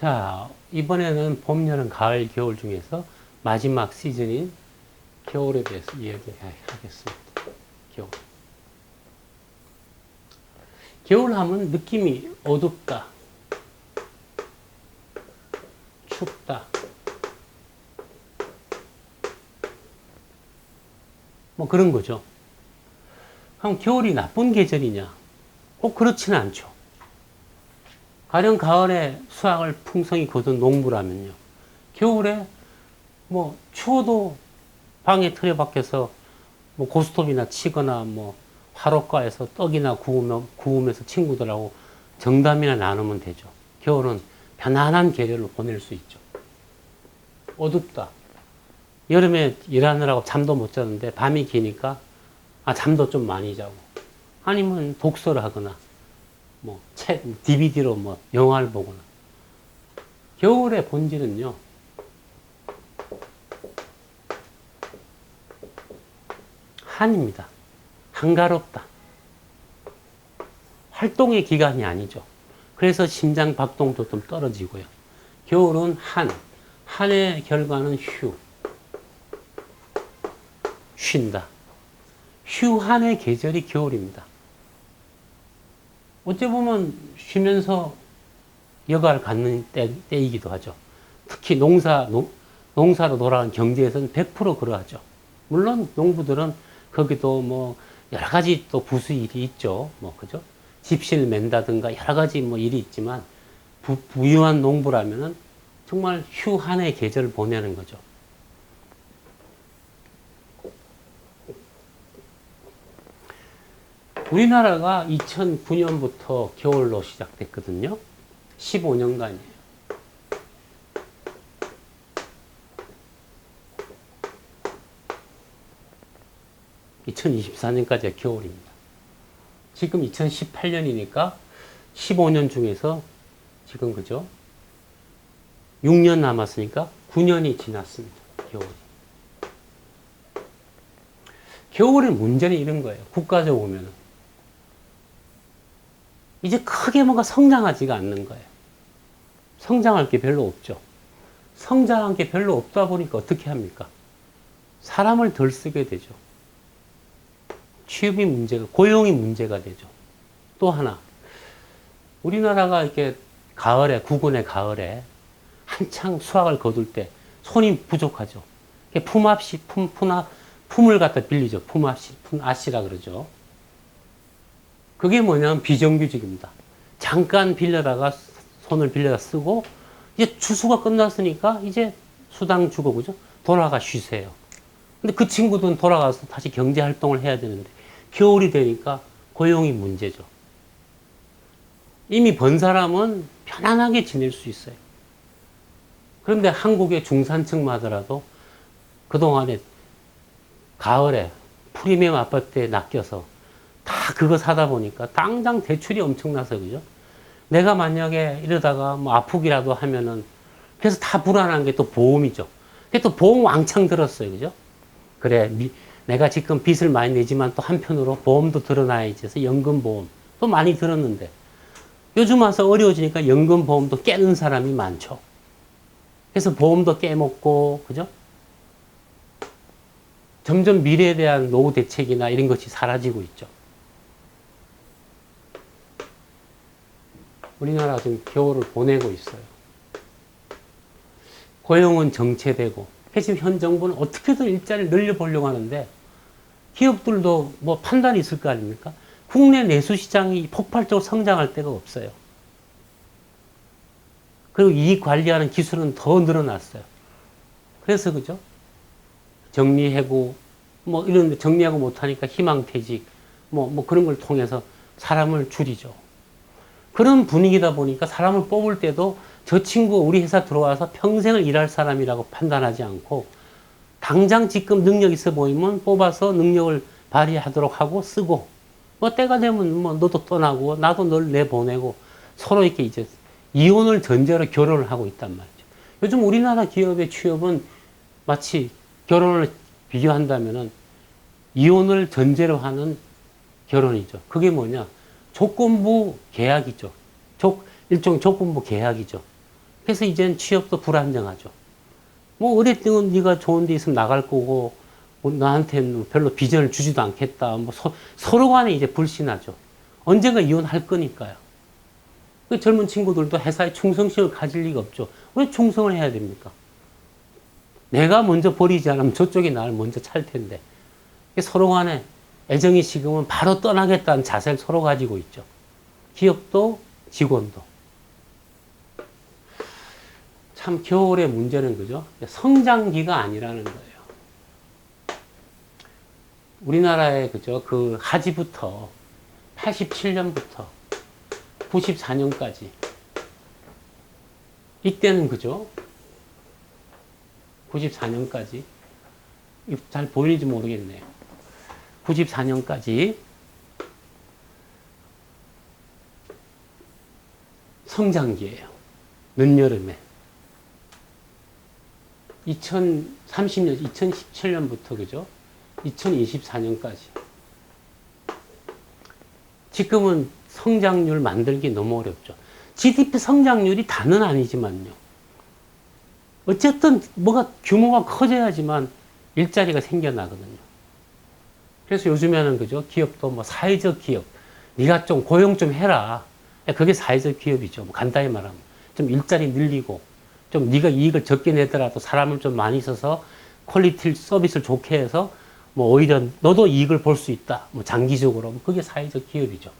자, 이번에는 봄, 여름, 가을, 겨울 중에서 마지막 시즌인 겨울에 대해서 이야기하겠습니다. 겨울. 겨울 하면 느낌이 어둡다, 춥다, 뭐 그런 거죠. 그럼 겨울이 나쁜 계절이냐? 꼭 그렇지는 않죠. 가령 가을에 수확을 풍성히 거둔 농부라면요. 겨울에 뭐 추워도 방에 틀에 밖에서 뭐 고스톱이나 치거나 뭐 화롯가에서 떡이나 구우면서 친구들하고 정담이나 나누면 되죠. 겨울은 편안한 계절로 보낼 수 있죠. 어둡다. 여름에 일하느라고 잠도 못 자는데 밤이 기니까 잠도 좀 많이 자고, 아니면 독서를 하거나 뭐 책, DVD로 뭐 영화를 보거나. 겨울의 본질은요, 한입니다. 한가롭다. 활동의 기간이 아니죠. 그래서 심장 박동도 좀 떨어지고요. 겨울은 한의 결과는 쉰다. 휴한의 계절이 겨울입니다. 어찌 보면 쉬면서 여가를 갖는 때이기도 하죠. 특히 농사로 돌아가는 경제에서는 100% 그러하죠. 물론 농부들은 거기도 뭐 여러 가지 또 부수일이 있죠. 뭐 그죠? 집실 맨다든가 여러 가지 뭐 일이 있지만 부유한 농부라면은 정말 휴한의 계절을 보내는 거죠. 우리나라가 2009년부터 겨울로 시작됐거든요. 15년간이에요. 2024년까지가 겨울입니다. 지금 2018년이니까 15년 중에서 지금 그죠? 6년 남았으니까 9년이 지났습니다. 겨울의 문제는 이런 거예요. 국가적으로 보면은. 이제 크게 뭔가 성장하지가 않는 거예요. 성장할 게 별로 없죠. 성장한 게 별로 없다 보니까 어떻게 합니까? 사람을 덜 쓰게 되죠. 취업이 문제가, 고용이 문제가 되죠. 또 하나, 우리나라가 이렇게 가을에, 구근의 가을에 한창 수확을 거둘 때 손이 부족하죠. 품을 갖다 빌리죠. 품앗이라 그러죠. 그게 뭐냐면 비정규직입니다. 잠깐 빌려다가 손을 빌려다 쓰고 이제 추수가 끝났으니까 이제 수당 주고 그죠? 돌아가 쉬세요. 근데 그 친구들은 돌아가서 다시 경제 활동을 해야 되는데 겨울이 되니까 고용이 문제죠. 이미 번 사람은 편안하게 지낼 수 있어요. 그런데 한국의 중산층만 하더라도 그동안에 가을에 프리미엄 아파트에 낚여서 다 그거 사다 보니까 당장 대출이 엄청나서 그죠? 내가 만약에 이러다가 뭐 아프기라도 하면은 그래서 다 불안한 게 또 보험이죠. 근데 또 보험 왕창 들었어요. 그죠? 그래, 내가 지금 빚을 많이 내지만 또 한편으로 보험도 들어놔야지 해서 연금보험 또 많이 들었는데 요즘 와서 어려워지니까 연금보험도 깨는 사람이 많죠. 그래서 보험도 깨먹고, 그죠? 점점 미래에 대한 노후 대책이나 이런 것이 사라지고 있죠. 우리나라 지금 겨울을 보내고 있어요. 고용은 정체되고, 지금 현 정부는 어떻게든 일자리를 늘려보려고 하는데, 기업들도 뭐 판단이 있을 거 아닙니까? 국내 내수 시장이 폭발적으로 성장할 데가 없어요. 그리고 이익 관리하는 기술은 더 늘어났어요. 그래서 그죠? 정리해고, 뭐 이런 정리하고 못하니까 희망퇴직, 뭐 그런 걸 통해서 사람을 줄이죠. 그런 분위기다 보니까 사람을 뽑을 때도 저 친구 우리 회사 들어와서 평생을 일할 사람이라고 판단하지 않고 당장 지금 능력 있어 보이면 뽑아서 능력을 발휘하도록 하고 쓰고 뭐 때가 되면 뭐 너도 떠나고 나도 널 내보내고 서로 이렇게 이제 이혼을 전제로 결혼을 하고 있단 말이죠. 요즘 우리나라 기업의 취업은 마치 결혼을 비교한다면은 이혼을 전제로 하는 결혼이죠. 그게 뭐냐? 조건부 계약이죠. 일종의 조건부 계약이죠. 그래서 이제는 취업도 불안정하죠. 뭐 어쨌든 네가 좋은 데 있으면 나갈 거고 뭐 나한테는 별로 비전을 주지도 않겠다. 뭐 서로 간에 이제 불신하죠. 언젠가 이혼할 거니까요. 그 젊은 친구들도 회사에 충성심을 가질 리가 없죠. 왜 충성을 해야 됩니까? 내가 먼저 버리지 않으면 저쪽이 나를 먼저 찰 텐데. 서로 간에 애정이 식으면 바로 떠나겠다는 자세를 서로 가지고 있죠. 기업도 직원도. 참 겨울의 문제는 그죠? 성장기가 아니라는 거예요. 우리나라의 그죠? 그 하지부터 87년부터 94년까지 이때는 그죠? 94년까지 잘 보이는지 모르겠네요. 94년까지 성장기예요. 늦여름에 2030년, 2017년부터 그죠? 2024년까지. 지금은 성장률 만들기 너무 어렵죠. GDP 성장률이 다는 아니지만요. 어쨌든 뭐가 규모가 커져야지만 일자리가 생겨나거든요. 그래서 요즘에는 그죠? 기업도 뭐 사회적 기업. 네가 좀 고용 좀 해라. 그게 사회적 기업이죠. 뭐 간단히 말하면. 좀 일자리 늘리고 좀 네가 이익을 적게 내더라도 사람을 좀 많이 써서 퀄리티 서비스를 좋게 해서 뭐 오히려 너도 이익을 볼 수 있다. 뭐 장기적으로. 그게 사회적 기업이죠.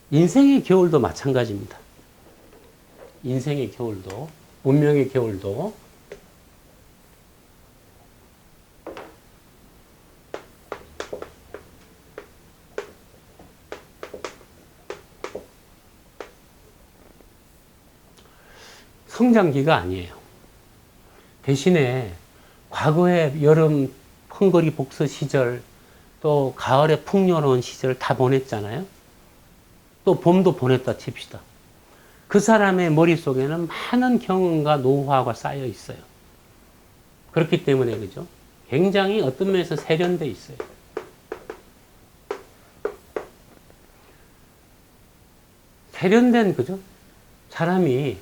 인생의 겨울도 마찬가지입니다. 인생의 겨울도, 운명의 겨울도. 성장기가 아니에요. 대신에 과거에 여름 헝거리 복서 시절, 또 가을에 풍요로운 시절 다 보냈잖아요. 또 봄도 보냈다 칩시다. 그 사람의 머릿속에는 많은 경험과 노하우가 쌓여 있어요. 그렇기 때문에 그죠? 굉장히 어떤 면에서 세련돼 있어요. 세련된 그죠? 사람이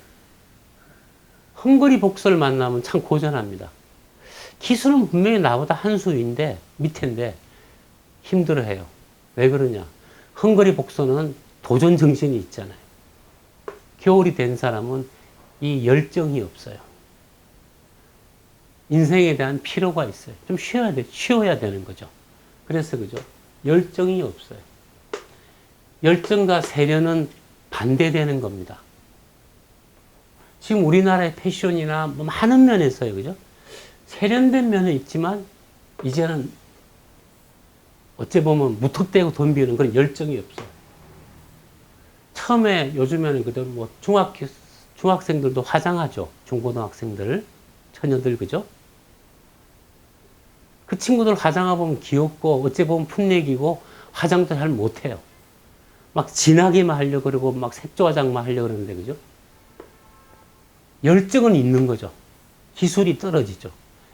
헝거리 복서를 만나면 참 고전합니다. 기술은 분명히 나보다 한 수인데 밑인데 힘들어해요. 왜 그러냐? 헝거리 복서는 도전 정신이 있잖아요. 겨울이 된 사람은 이 열정이 없어요. 인생에 대한 피로가 있어요. 좀 쉬어야 되는 거죠. 그래서 그죠? 열정이 없어요. 열정과 세련은 반대되는 겁니다. 지금 우리나라의 패션이나 뭐 많은 면에서요, 그죠? 세련된 면은 있지만, 이제는 어찌 보면 무턱대고 덤비는 그런 열정이 없어요. 처음에 요즘에는 그대로 뭐 중학생들도 화장하죠. 중고등학생들, 처녀들, 그죠? 그 친구들 화장하고 보면 귀엽고, 어찌 보면 풋내기고, 화장도 잘 못해요. 막 진하게만 하려고 그러고, 막 색조 화장만 하려고 그러는데, 그죠? 열정은 있는 거죠. 기술이 떨어지죠.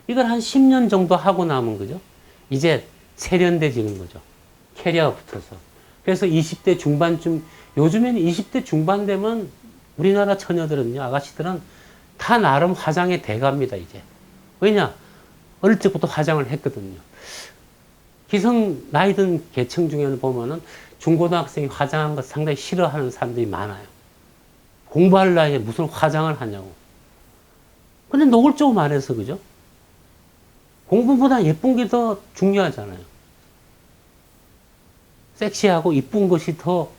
이걸 한 10년 정도 하고 나면, 그죠? 이제 세련돼지는 거죠. 캐리어가 붙어서. 그래서 20대 중반쯤, 요즘에는 20대 중반 되면 우리나라 처녀들은요, 아가씨들은 다 나름 화장에 대갑니다, 이제. 왜냐? 어릴 적부터 화장을 했거든요. 기성 나이 든 계층 중에는 보면은 중고등학생이 화장한 것 상당히 싫어하는 사람들이 많아요. 공부할 나이에 무슨 화장을 하냐고. 근데 노골적으로 말해서, 그죠? 공부보다 예쁜 게 더 중요하잖아요. 섹시하고 이쁜 것이 더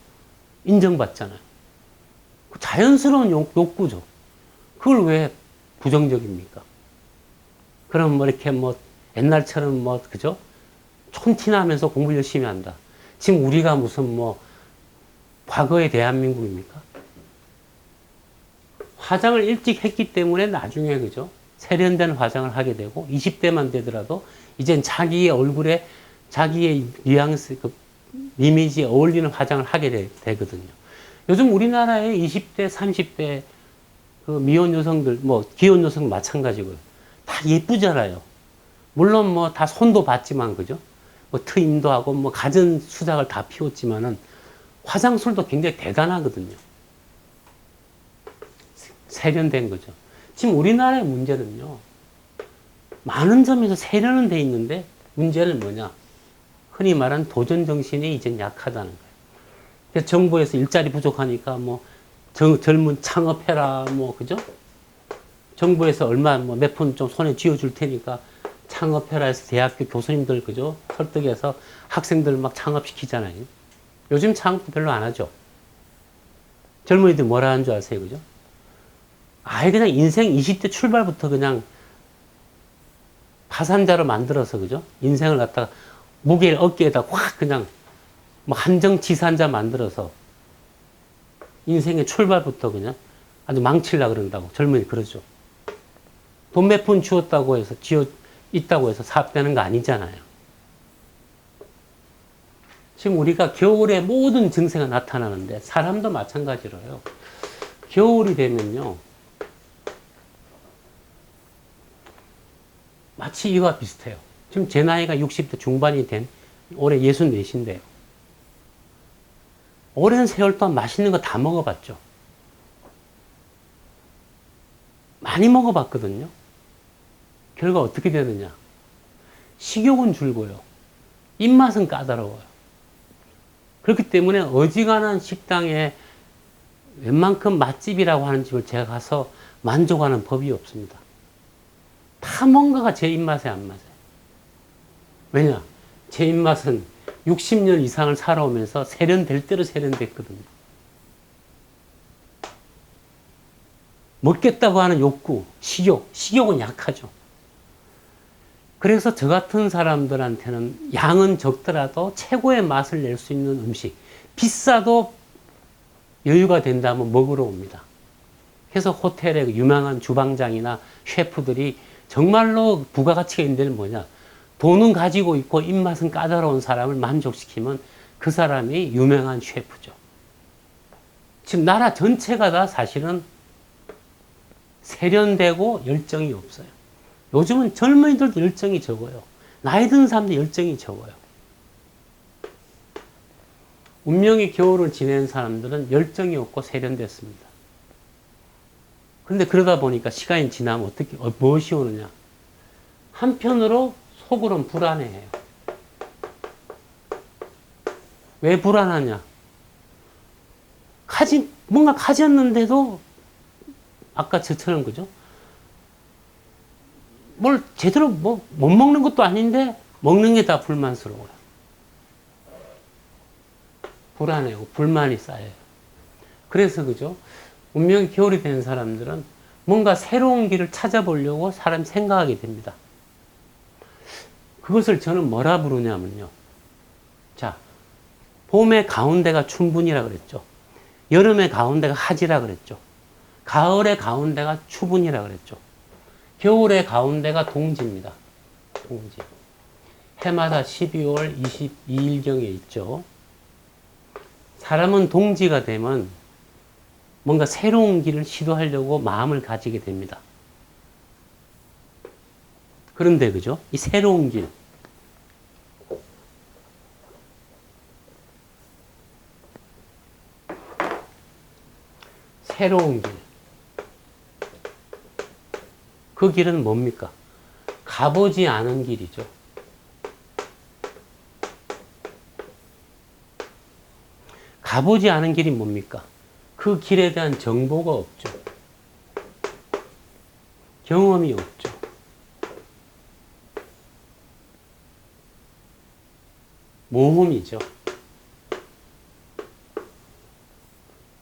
인정받잖아요. 자연스러운 욕구죠. 그걸 왜 부정적입니까? 그럼 뭐 이렇게 뭐 옛날처럼 뭐, 그죠? 촌티나면서 공부 열심히 한다. 지금 우리가 무슨 뭐 과거의 대한민국입니까? 화장을 일찍 했기 때문에 나중에 그죠? 세련된 화장을 하게 되고 20대만 되더라도 이젠 자기의 얼굴에 자기의 뉘앙스, 그 이미지에 어울리는 화장을 하게 되거든요. 요즘 우리나라의 20대, 30대 그 미혼 여성들, 뭐 기혼 여성 마찬가지고요. 다 예쁘잖아요. 물론 뭐 다 손도 봤지만 그죠? 뭐 트임도 하고 뭐 갖은 수작을 다 피웠지만은 화장술도 굉장히 대단하거든요. 세련된 거죠. 지금 우리나라의 문제는요, 많은 점에서 세련은 돼 있는데 문제는 뭐냐? 흔히 말하는 도전 정신이 이제 약하다는 거예요. 그래서 정부에서 일자리 부족하니까 뭐 젊은 창업해라 뭐 그죠? 정부에서 얼마 뭐 몇 푼 좀 손에 쥐어줄 테니까 창업해라 해서 대학교 교수님들 그죠? 설득해서 학생들 막 창업시키잖아요. 요즘 창업도 별로 안 하죠. 젊은이들 뭐라 하는 줄 아세요, 그죠? 아예 그냥 인생 20대 출발부터 그냥 파산자로 만들어서 그죠? 인생을 갖다가 무게를 어깨에다 확 그냥 뭐 한정치산자 만들어서 인생의 출발부터 그냥 아주 망치려고 그런다고 젊은이 그러죠. 돈 몇 푼 주었다고 해서 있다고 해서 사업되는 거 아니잖아요. 지금 우리가 겨울에 모든 증세가 나타나는데 사람도 마찬가지로요. 겨울이 되면요. 마치 이와 비슷해요. 지금 제 나이가 60대 중반이 된 올해 64인데요. 오랜 세월 동안 맛있는 거 다 먹어봤죠. 많이 먹어봤거든요. 결과 어떻게 되느냐. 식욕은 줄고요. 입맛은 까다로워요. 그렇기 때문에 어지간한 식당에 웬만큼 맛집이라고 하는 집을 제가 가서 만족하는 법이 없습니다. 다 뭔가가 제 입맛에 안 맞아요. 왜냐? 제 입맛은 60년 이상을 살아오면서 세련될 대로 세련됐거든요. 먹겠다고 하는 욕구, 식욕은 약하죠. 그래서 저 같은 사람들한테는 양은 적더라도 최고의 맛을 낼 수 있는 음식, 비싸도 여유가 된다면 먹으러 옵니다. 그래서 호텔의 유명한 주방장이나 셰프들이 정말로 부가가치가 있는 데는 뭐냐? 돈은 가지고 있고 입맛은 까다로운 사람을 만족시키면 그 사람이 유명한 셰프죠. 지금 나라 전체가 다 사실은 세련되고 열정이 없어요. 요즘은 젊은이들도 열정이 적어요. 나이 든 사람도 열정이 적어요. 운명의 겨울을 지낸 사람들은 열정이 없고 세련됐습니다. 그런데 그러다 보니까 시간이 지나면 무엇이 오느냐? 한편으로 속으로는 불안해해요. 왜 불안하냐? 뭔가 가졌는데도 아까 저처럼 그죠? 뭘 제대로 못 먹는 것도 아닌데 먹는 게 다 불만스러워요. 불안해요. 불만이 쌓여요. 그래서 그죠? 운명의 겨울이 된 사람들은 뭔가 새로운 길을 찾아보려고 사람이 생각하게 됩니다. 그것을 저는 뭐라 부르냐면요. 자, 봄의 가운데가 춘분이라 그랬죠. 여름의 가운데가 하지라 그랬죠. 가을의 가운데가 추분이라 그랬죠. 겨울의 가운데가 동지입니다. 동지. 해마다 12월 22일경에 있죠. 사람은 동지가 되면 뭔가 새로운 길을 시도하려고 마음을 가지게 됩니다. 그런데 그죠? 이 새로운 길. 새로운 길. 그 길은 뭡니까? 가보지 않은 길이죠. 가보지 않은 길이 뭡니까? 그 길에 대한 정보가 없죠. 경험이 없죠. 모험이죠.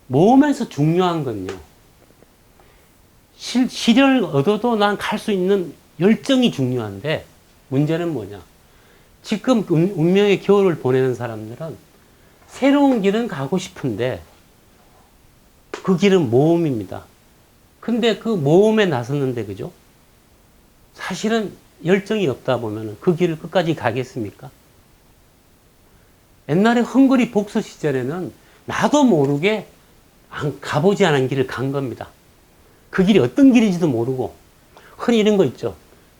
모험에서 중요한 건요. 시련을 얻어도 난 갈 수 있는 열정이 중요한데 문제는 뭐냐. 지금 운명의 겨울을 보내는 사람들은 새로운 길은 가고 싶은데 그 길은 모험입니다. 근데 그 모험에 나섰는데 그죠? 사실은 열정이 없다 보면 그 길을 끝까지 가겠습니까? 옛날에 헝그리 복서 시절에는 나도 모르게 가보지 않은 길을 간 겁니다. 그 길이 어떤 길인지도 모르고 흔히 이런 거 있죠.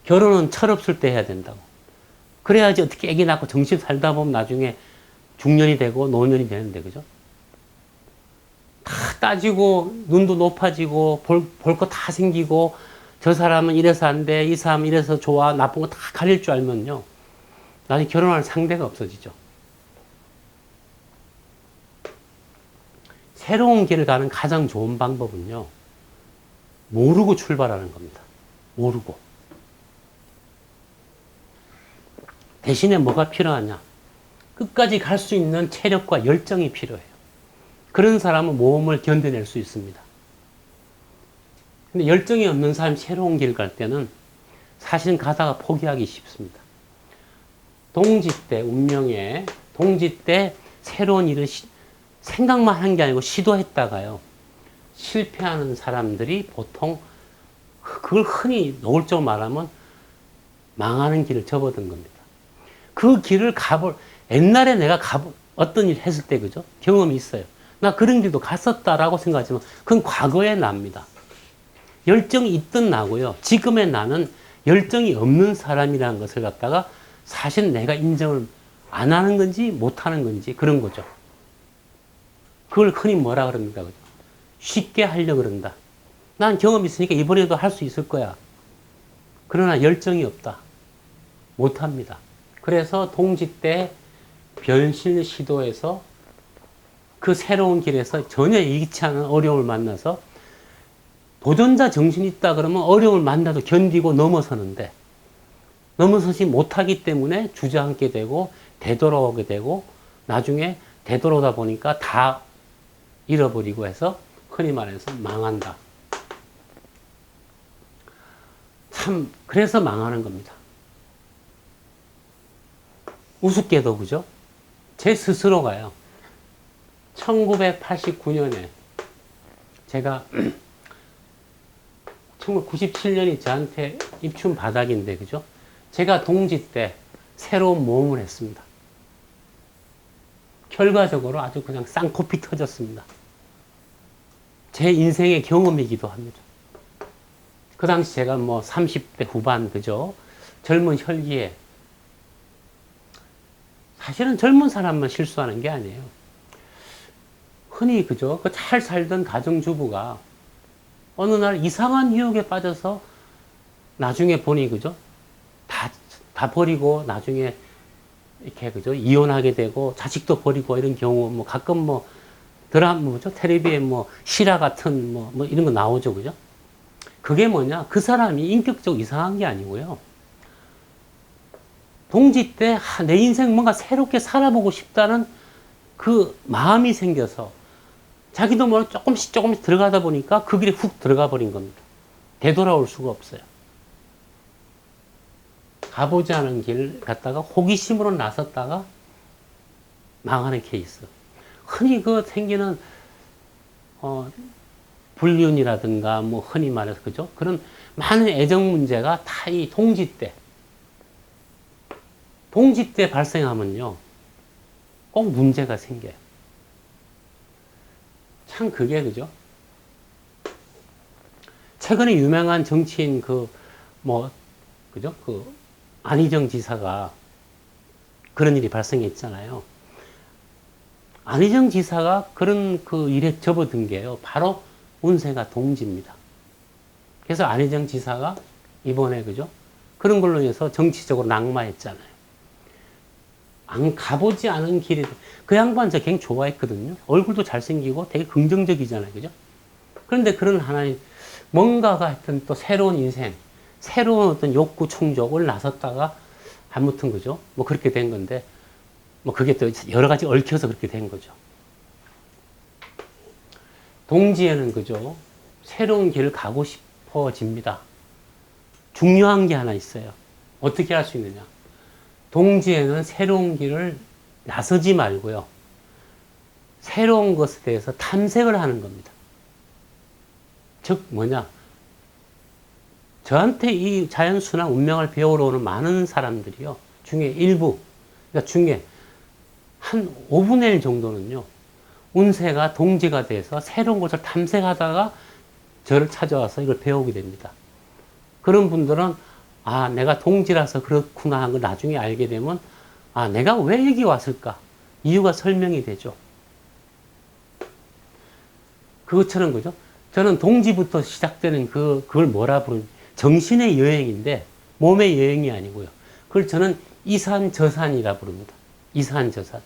결혼은 철없을 때 해야 된다고. 그래야지 어떻게 애기 낳고 정신 살다 보면 나중에 중년이 되고 노년이 되는데 그죠? 다 따지고 눈도 높아지고 볼 거 다 생기고 저 사람은 이래서 안 돼, 이 사람은 이래서 좋아, 나쁜 거 다 가릴 줄 알면요. 나중에 결혼할 상대가 없어지죠. 새로운 길을 가는 가장 좋은 방법은요. 모르고 출발하는 겁니다. 모르고. 대신에 뭐가 필요하냐? 끝까지 갈 수 있는 체력과 열정이 필요해요. 그런 사람은 모험을 견뎌낼 수 있습니다. 근데 열정이 없는 사람이 새로운 길 갈 때는 사실은 가다가 포기하기 쉽습니다. 동지 때, 운명에 동지 때 새로운 일을 생각만 한 게 아니고 시도했다가요. 실패하는 사람들이 보통 그걸 흔히 노골적으로 말하면 망하는 길을 접어든 겁니다. 그 길을 옛날에 내가 어떤 일 했을 때, 그죠? 경험이 있어요. 나 그런 길도 갔었다라고 생각하지만 그건 과거에 납니다. 열정이 있든 나고요. 지금의 나는 열정이 없는 사람이라는 것을 갖다가 사실 내가 인정을 안 하는 건지 못 하는 건지 그런 거죠. 그걸 흔히 뭐라 그럽니까? 그죠? 쉽게 하려고 그런다. 난 경험이 있으니까 이번에도 할 수 있을 거야. 그러나 열정이 없다. 못 합니다. 그래서 동지 때 변신 시도에서 그 새로운 길에서 전혀 예기치 않은 어려움을 만나서 도전자 정신이 있다 그러면 어려움을 만나도 견디고 넘어서는데 넘어서지 못하기 때문에 주저앉게 되고 되돌아오게 되고 나중에 되돌아오다 보니까 다 잃어버리고 해서 흔히 말해서 망한다. 참 그래서 망하는 겁니다. 우습게도 그죠? 제 스스로가요. 1989년에 제가 1997년이 저한테 입춘 바닥인데 그죠? 제가 동지 때 새로운 모험을 했습니다. 결과적으로 아주 그냥 쌍코피 터졌습니다. 제 인생의 경험이기도 합니다. 그 당시 제가 뭐 30대 후반 그죠? 젊은 혈기에 사실은 젊은 사람만 실수하는 게 아니에요. 흔히 그죠? 그 잘 살던 가정주부가 어느 날 이상한 유혹에 빠져서 나중에 보니 그죠? 다 버리고 나중에 이렇게 그죠? 이혼하게 되고 자식도 버리고 이런 경우 뭐 가끔 뭐 드라마 뭐죠? 텔레비에 뭐 실화 같은 뭐 이런 거 나오죠. 그죠? 그게 뭐냐? 그 사람이 인격적으로 이상한 게 아니고요. 동지 때 내 인생 뭔가 새롭게 살아보고 싶다는 그 마음이 생겨서 자기도 모르게 조금씩 들어가다 보니까 그 길에 훅 들어가 버린 겁니다. 되돌아올 수가 없어요. 가보지 않은 길 갔다가 호기심으로 나섰다가 망하는 케이스. 흔히 그 생기는 불륜이라든가 뭐 흔히 말해서 그죠? 그런 많은 애정 문제가 다 이 동지 때 발생하면요. 꼭 문제가 생겨요. 참 그게 그죠? 최근에 유명한 정치인 그죠? 안희정 지사가 그런 일이 발생했잖아요. 안희정 지사가 그런 그 일에 접어든 게요. 바로 운세가 동지입니다. 그래서 안희정 지사가 이번에 그죠? 그런 걸로 해서 정치적으로 낙마했잖아요. 안 가보지 않은 길에 그 양반 저 굉장히 좋아했거든요. 얼굴도 잘생기고 되게 긍정적이잖아요. 그죠? 그런데 그런 하나님 뭔가가 하여튼 또 새로운 인생, 새로운 어떤 욕구 충족을 나섰다가 아무튼 그죠? 뭐 그렇게 된 건데 뭐 그게 또 여러 가지 얽혀서 그렇게 된 거죠. 동지에는 그죠? 새로운 길을 가고 싶어집니다. 중요한 게 하나 있어요. 어떻게 할 수 있느냐? 동지에는 새로운 길을 나서지 말고요. 새로운 것에 대해서 탐색을 하는 겁니다. 즉 뭐냐? 저한테 이 자연수나 운명을 배우러 오는 많은 사람들이요. 중에 일부, 그러니까 중에 한 5분의 1 정도는요. 운세가 동지가 돼서 새로운 것을 탐색하다가 저를 찾아와서 이걸 배우게 됩니다. 그런 분들은 아, 내가 동지라서 그렇구나 하는 걸 나중에 알게 되면 아, 내가 왜 여기 왔을까? 이유가 설명이 되죠. 그것처럼 그죠? 저는 동지부터 시작되는 그걸 뭐라 부르는, 정신의 여행인데, 몸의 여행이 아니고요. 그걸 저는 이산저산이라 부릅니다. 이산저산.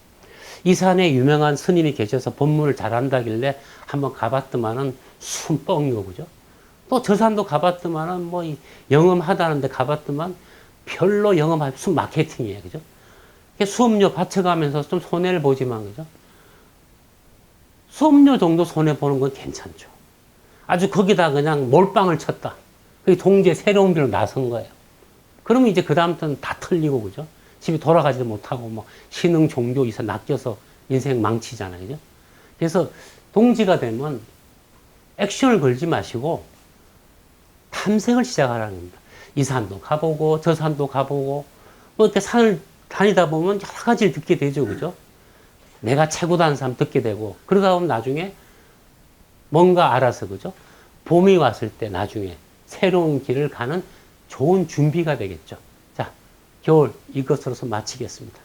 이산에 유명한 스님이 계셔서 법문을 잘한다길래 한번 가봤더만은 숨 뻥이고, 그죠? 또 저산도 가봤더만은 뭐 영음하다는데 가봤더만 별로 영음할 숨 마케팅이에요. 그죠? 수업료 바쳐가면서 좀 손해를 보지만, 그죠? 수업료 정도 손해보는 건 괜찮죠. 아주 거기다 그냥 몰빵을 쳤다. 그게 동지의 새로운 길로 나선 거예요. 그러면 이제 그다음부터는 다 틀리고, 그죠? 집에 돌아가지도 못하고, 뭐, 신흥 종교 이사 낚여서 인생 망치잖아요. 그죠? 그래서 동지가 되면 액션을 걸지 마시고 탐색을 시작하라는 겁니다. 이 산도 가보고, 저 산도 가보고, 뭐 이렇게 산을 다니다 보면 여러 가지를 듣게 되죠. 그죠? 내가 최고다는 사람 듣게 되고, 그러다 보면 나중에 뭔가 알아서, 그죠? 봄이 왔을 때 나중에 새로운 길을 가는 좋은 준비가 되겠죠. 자, 겨울 이것으로서 마치겠습니다.